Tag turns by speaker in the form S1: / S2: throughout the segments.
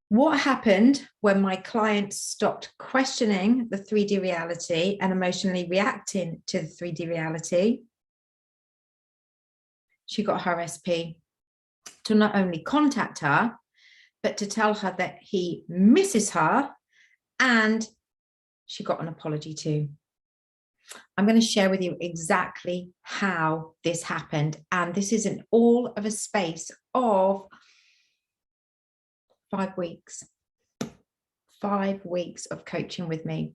S1: What happened when my client stopped questioning the 3D reality and emotionally reacting to the 3D reality? She got her SP to not only contact her, but to tell her that he misses her, and she got an apology too. I'm going to share with you exactly how this happened, and this is in all of a space of 5 weeks. 5 weeks of coaching with me.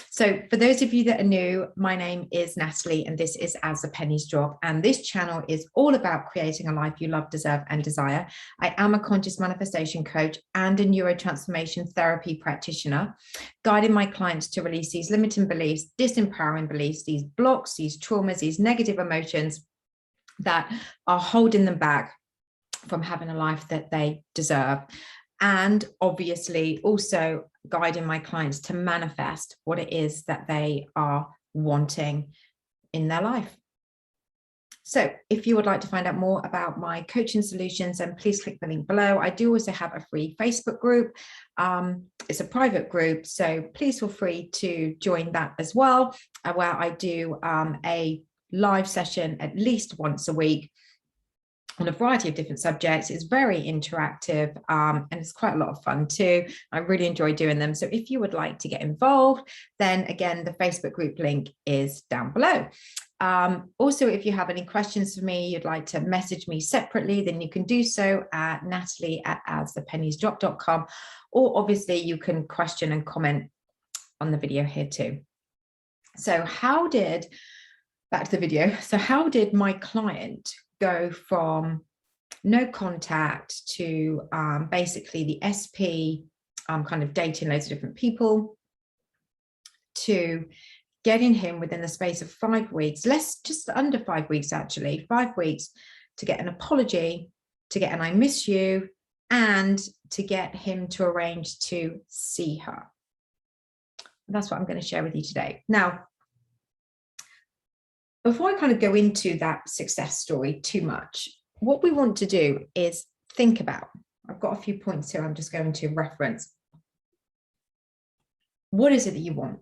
S1: So for those of you that are new, my name is Natalie and this is As the Pennies Drop, and this channel is all about creating a life you love, deserve and desire. I am a conscious manifestation coach and a neurotransformation therapy practitioner, guiding my clients to release these limiting beliefs, disempowering beliefs, these blocks, these traumas, these negative emotions that are holding them back from having a life that they deserve. And obviously also guiding my clients to manifest what it is that they are wanting in their life. So if you would like to find out more about my coaching solutions, then please click the link below. I do also have a free Facebook group. It's a private group, so please feel free to join that as well, where I do a live session at least once a week on a variety of different subjects. It's very interactive and it's quite a lot of fun too. I really enjoy doing them. So if you would like to get involved, then again, the Facebook group link is down below. Also, if you have any questions for me, you'd like to message me separately, then you can do so at natalie@asthepenniesdrop.com, or obviously you can question and comment on the video here too. So back to the video. So how did my client go from no contact to basically the SP kind of dating loads of different people, to getting him within the space of 5 weeks, just under 5 weeks actually, 5 weeks, to get an apology, to get an I miss you, and to get him to arrange to see her. And that's what I'm going to share with you today. Now, before I kind of go into that success story too much, what we want to do is think about, I've got a few points here I'm just going to reference. What is it that you want?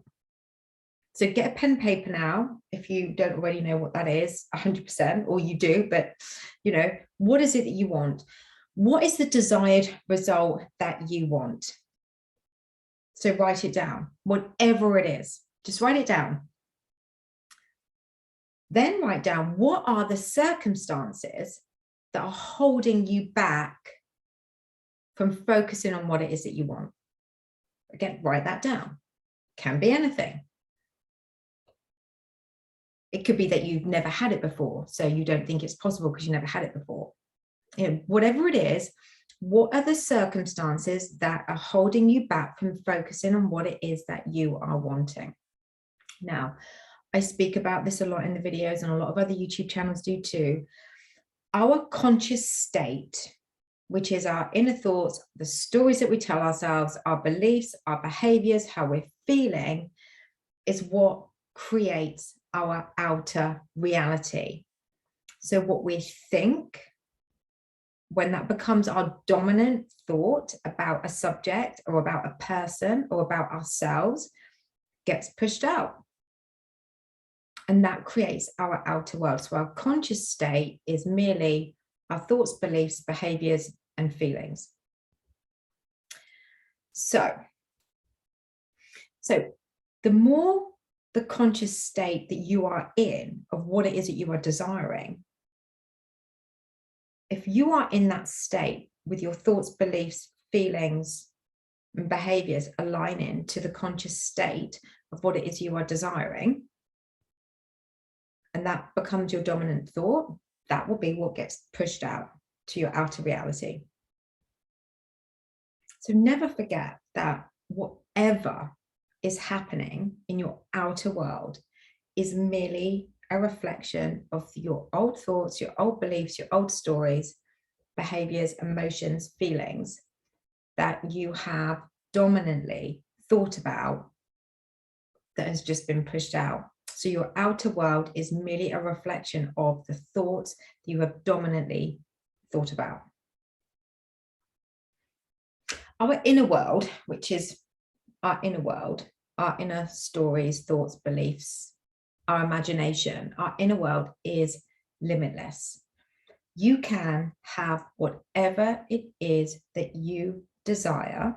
S1: So get a pen and paper now, if you don't already know what that is, 100%, or you do, but you know, what is it that you want? What is the desired result that you want? So write it down, whatever it is, just write it down. Then write down, what are the circumstances that are holding you back from focusing on what it is that you want? Again, write that down. Can be anything. It could be that you've never had it before, so you don't think it's possible because you never had it before. You know, whatever it is, what are the circumstances that are holding you back from focusing on what it is that you are wanting? Now, I speak about this a lot in the videos, and a lot of other YouTube channels do too. Our conscious state, which is our inner thoughts, the stories that we tell ourselves, our beliefs, our behaviors, how we're feeling, is what creates our outer reality. So what we think, when that becomes our dominant thought about a subject or about a person or about ourselves, gets pushed out. And that creates our outer world. So our conscious state is merely our thoughts, beliefs, behaviors, and feelings. So the more the conscious state that you are in of what it is that you are desiring, if you are in that state with your thoughts, beliefs, feelings, and behaviors aligning to the conscious state of what it is you are desiring, and that becomes your dominant thought, that will be what gets pushed out to your outer reality. So never forget that whatever is happening in your outer world is merely a reflection of your old thoughts, your old beliefs, your old stories, behaviors, emotions, feelings that you have dominantly thought about that has just been pushed out. So your outer world is merely a reflection of the thoughts that you have dominantly thought about. Our inner world, which is our inner world, our inner stories, thoughts, beliefs, our imagination, our inner world is limitless. You can have whatever it is that you desire.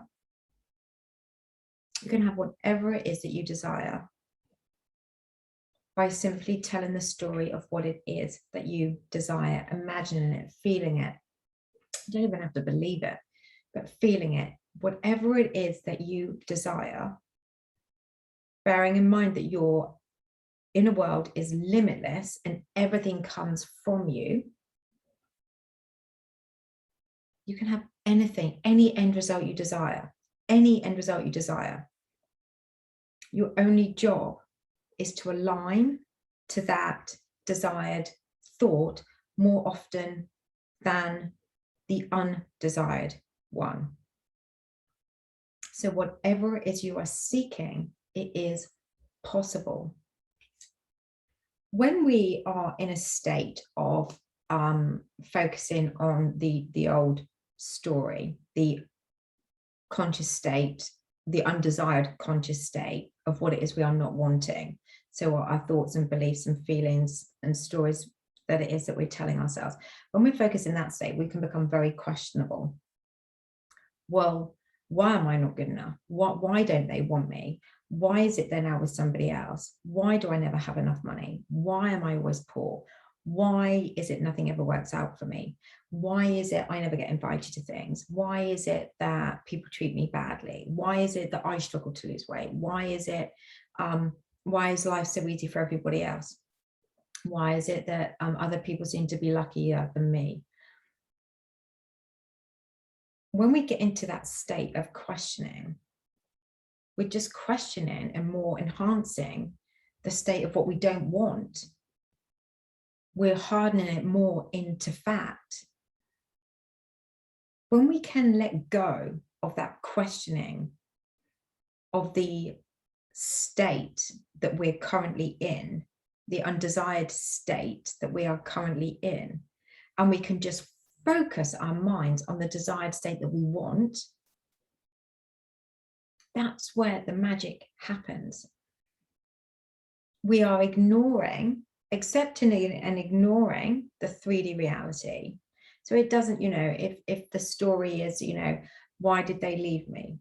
S1: You can have whatever it is that you desire by simply telling the story of what it is that you desire, imagining it, feeling it. You don't even have to believe it, but feeling it, whatever it is that you desire, bearing in mind that your inner world is limitless and everything comes from you. You can have anything, any end result you desire, any end result you desire. Your only job is to align to that desired thought more often than the undesired one. So whatever it is you are seeking, it is possible. When we are in a state of focusing on the old story, the conscious state, the undesired conscious state of what it is we are not wanting. So our thoughts and beliefs and feelings and stories that it is that we're telling ourselves. When we focus in that state, we can become very questionable. Well, why am I not good enough? Why don't they want me? Why is it they're now with somebody else? Why do I never have enough money? Why am I always poor? Why is it nothing ever works out for me? Why is it I never get invited to things? Why is it that people treat me badly? Why is it that I struggle to lose weight? Why is life so easy for everybody else? Why is it that other people seem to be luckier than me? When we get into that state of questioning, we're just questioning and more enhancing the state of what we don't want. We're hardening it more into fact. When we can let go of that questioning of the state that we're currently in, the undesired state that we are currently in, and we can just focus our minds on the desired state that we want, that's where the magic happens. We are accepting and ignoring the 3D reality. So it doesn't, if the story is, why did they leave me?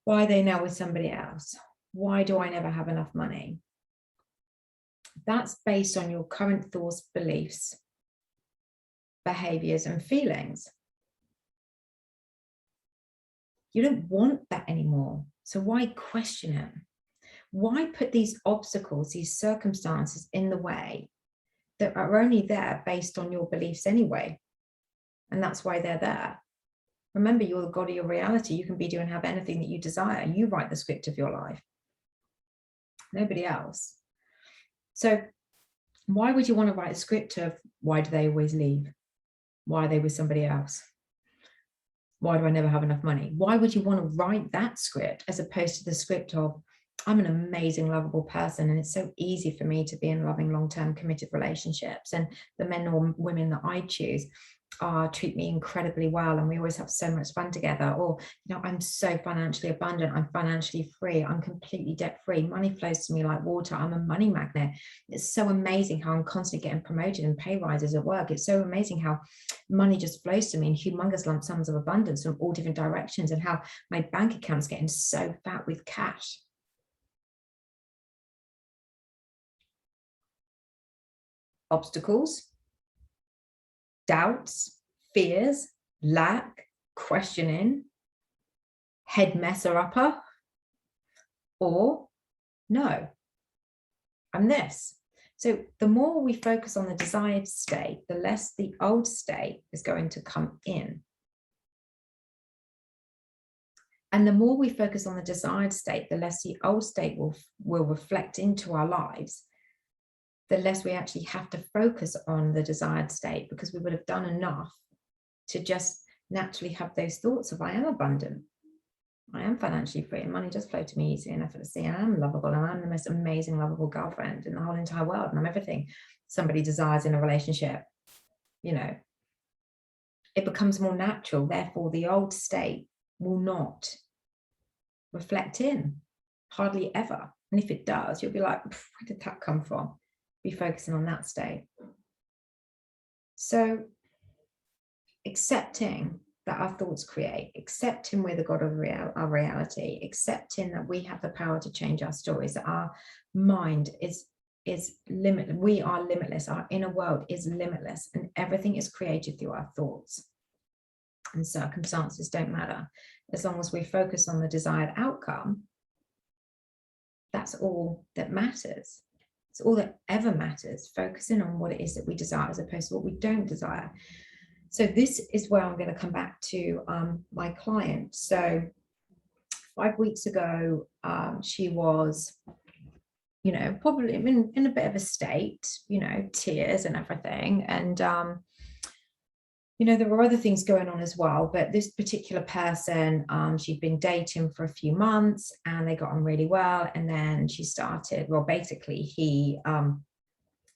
S1: Why are they now with somebody else? Why do I never have enough money? That's based on your current thoughts, beliefs, behaviors, and feelings. You don't want that anymore. So why question it? Why put these obstacles, these circumstances in the way that are only there based on your beliefs anyway? And that's why they're there. Remember, you're the God of your reality. You can be, do, and have anything that you desire. You write the script of your life. Nobody else. So why would you want to write a script of why do they always leave? Why are they with somebody else? Why do I never have enough money? Why would you want to write that script as opposed to the script of I'm an amazing, lovable person, and it's so easy for me to be in loving, long-term committed relationships, and the men or women that I choose treat me incredibly well, and we always have so much fun together. Or, I'm so financially abundant, I'm financially free, I'm completely debt-free, money flows to me like water, I'm a money magnet. It's so amazing how I'm constantly getting promoted and pay rises at work. It's so amazing how money just flows to me in humongous lump sums of abundance from all different directions, and how my bank account's getting so fat with cash. Obstacles, doubts, fears, lack, questioning, head messer upper, or no, I'm this. So the more we focus on the desired state, the less the old state is going to come in. And the more we focus on the desired state, the less the old state will reflect into our lives, the less we actually have to focus on the desired state, because we would have done enough to just naturally have those thoughts of I am abundant, I am financially free, and money does flow to me easy and effortlessly, and I'm lovable, and I'm the most amazing, lovable girlfriend in the whole entire world, and I'm everything somebody desires in a relationship. It becomes more natural. Therefore, the old state will not reflect in, hardly ever. And if it does, you'll be like, where did that come from? Be focusing on that state. So accepting that our thoughts create, accepting we're the God of our reality, accepting that we have the power to change our stories, that our mind is limitless. We are limitless. Our inner world is limitless, and everything is created through our thoughts. And circumstances don't matter. As long as we focus on the desired outcome, that's all that matters. It's all that ever matters, focusing on what it is that we desire as opposed to what we don't desire. So this is where I'm going to come back to my client. So 5 weeks ago, she was, you know, probably in a bit of a state, you know, tears and everything. And, you know, there were other things going on as well, but this particular person, she'd been dating for a few months and they got on really well. And then she started, well, basically he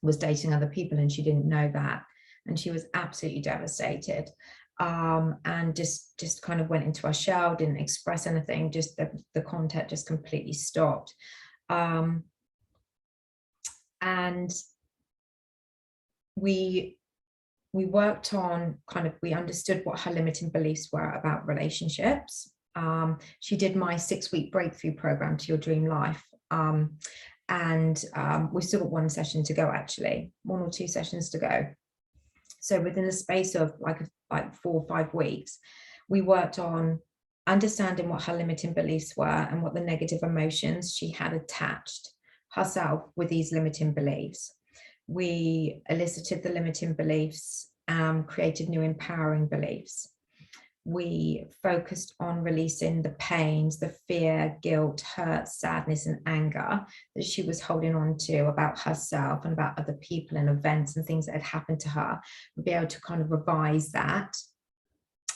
S1: was dating other people and she didn't know that. And she was absolutely devastated, and just kind of went into her shell, didn't express anything, just the contact just completely stopped. And we worked on we understood what her limiting beliefs were about relationships. She did my 6-week breakthrough program to your dream life. And we still got 1 session to go, actually, 1 or 2 sessions to go. So within the space of like 4 or 5 weeks, we worked on understanding what her limiting beliefs were and what the negative emotions she had attached herself with these limiting beliefs. We elicited the limiting beliefs, created new empowering beliefs. We focused on releasing the pains, the fear, guilt, hurt, sadness, and anger that she was holding on to about herself and about other people and events and things that had happened to her. We'd be able to kind of revise that.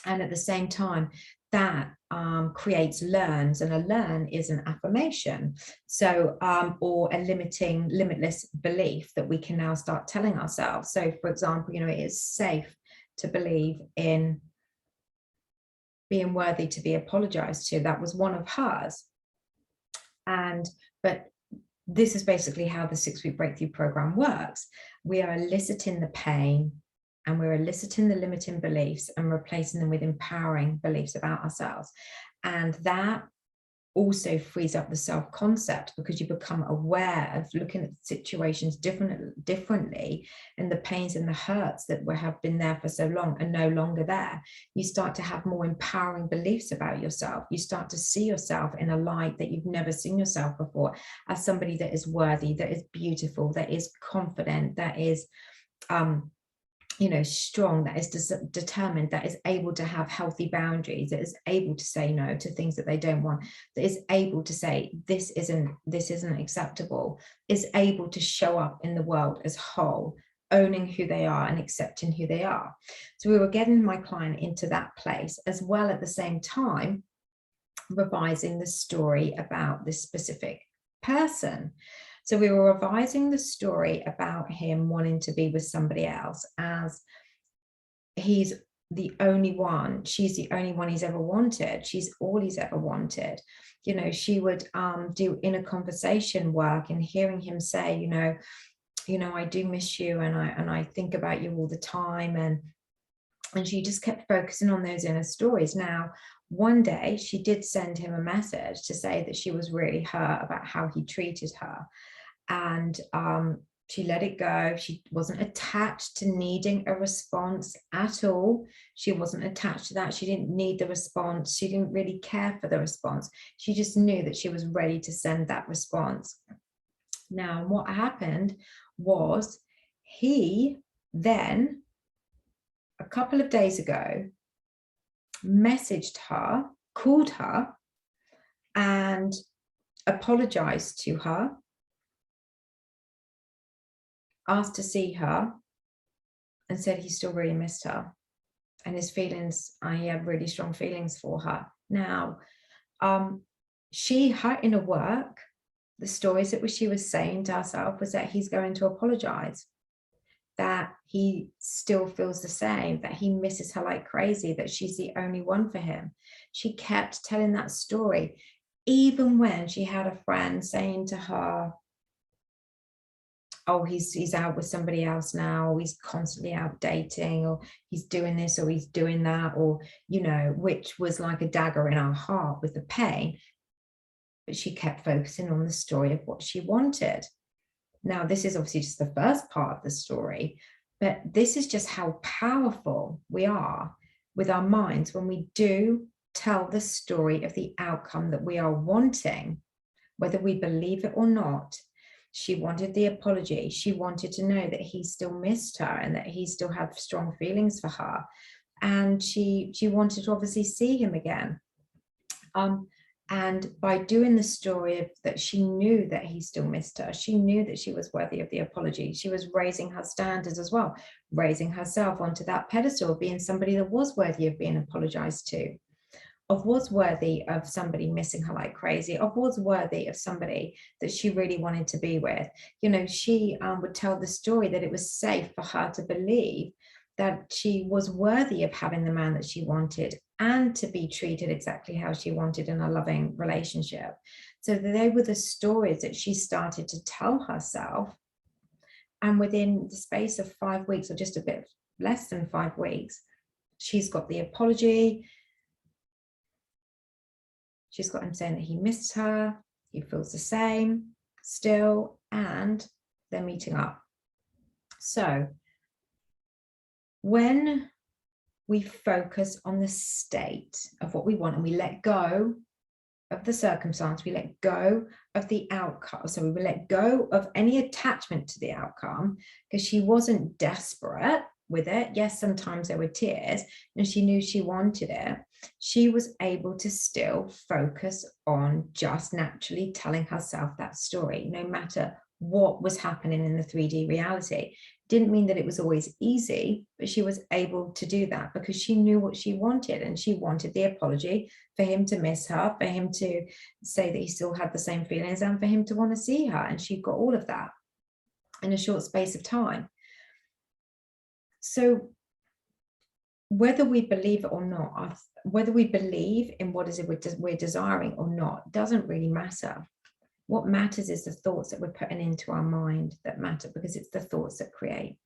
S1: And at the same time, that creates learns, and a learn is an affirmation. So, or a limitless belief that we can now start telling ourselves. So, for example, you know, it is safe to believe in being worthy to be apologized to. That was one of hers. But this is basically how the 6-week breakthrough program works. We are eliciting the pain and we're eliciting the limiting beliefs and replacing them with empowering beliefs about ourselves. And that also frees up the self-concept, because you become aware of looking at situations differently, and the pains and the hurts that have been there for so long are no longer there. You start to have more empowering beliefs about yourself. You start to see yourself in a light that you've never seen yourself before, as somebody that is worthy, that is beautiful, that is confident, that is you know, strong, that is determined, that is able to have healthy boundaries, that is able to say no to things that they don't want, that is able to say this isn't acceptable, is able to show up in the world as whole, owning who they are and accepting who they are. So we were getting my client into that place, as well at the same time revising the story about this specific person. So we were revising the story about him wanting to be with somebody else, as he's the only one, she's the only one he's ever wanted. She's all he's ever wanted. You know, she would do inner conversation work, and hearing him say, you know, I do miss you, and I think about you all the time. And she just kept focusing on those inner stories. Now, one day she did send him a message to say that she was really hurt about how he treated her. And she let it go. She wasn't attached to needing a response at all. She wasn't attached to that. She didn't need the response. She didn't really care for the response. She just knew that she was ready to send that response. Now, what happened was, he then, a couple of days ago, messaged her, called her, and apologized to her, asked to see her, and said he still really missed her, and his feelings, he had really strong feelings for her. Now, her inner work, the stories that she was saying to herself was that he's going to apologize. that he still feels the same, that he misses her like crazy, that she's the only one for him. She kept telling that story, even when she had a friend saying to her, oh, he's out with somebody else now, or he's constantly out dating, or he's doing this, or he's doing that, or, you know, which was like a dagger in our heart with the pain. But she kept focusing on the story of what she wanted. Now, this is obviously just the first part of the story, but this is just how powerful we are with our minds when we do tell the story of the outcome that we are wanting, whether we believe it or not. She wanted the apology. She wanted to know that he still missed her and that he still had strong feelings for her. And she wanted to obviously see him again. And by doing the story of that, she knew that he still missed her. She knew that she was worthy of the apology. She was raising her standards as well, raising herself onto that pedestal, being somebody that was worthy of being apologized to, of was worthy of somebody missing her like crazy, of was worthy of somebody that she really wanted to be with. You know, she would tell the story that it was safe for her to believe that she was worthy of having the man that she wanted and to be treated exactly how she wanted in a loving relationship. So they were the stories that she started to tell herself. And within the space of 5 weeks, or just a bit less than 5 weeks, she's got the apology. She's got him saying that he misses her, he feels the same still, and they're meeting up. So when we focus on the state of what we want and we let go of the circumstance, we let go of the outcome. So we will let go of any attachment to the outcome, because she wasn't desperate with it. Yes, sometimes there were tears, and she knew she wanted it. She was able to still focus on just naturally telling herself that story, no matter what was happening in the 3D reality. Didn't mean that it was always easy, but she was able to do that because she knew what she wanted, and she wanted the apology, for him to miss her, for him to say that he still had the same feelings, and for him to want to see her. And she got all of that in a short space of time. So whether we believe it or not, whether we believe in what is it we're desiring or not, doesn't really matter. What matters is the thoughts that we're putting into our mind that matter, because it's the thoughts that create.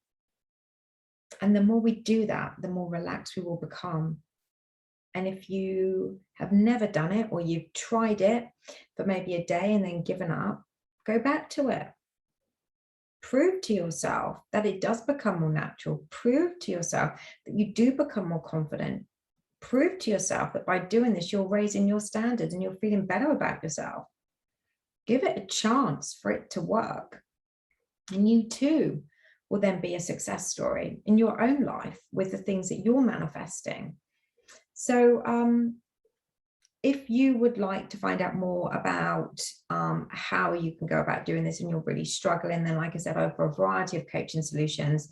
S1: And the more we do that, the more relaxed we will become. And if you have never done it, or you've tried it for maybe a day and then given up, go back to it. Prove to yourself that it does become more natural. Prove to yourself that you do become more confident. Prove to yourself that by doing this, you're raising your standards and you're feeling better about yourself. Give it a chance for it to work. And you too will then be a success story in your own life with the things that you're manifesting. So if you would like to find out more about how you can go about doing this and you're really struggling, then like I said, I offer a variety of coaching solutions.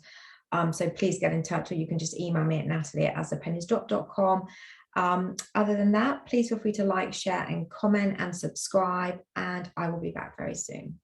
S1: So please get in touch, or you can just email me at natalie@asthepenniesdrop.com. Other than that, please feel free to like, share and comment and subscribe, and I will be back very soon.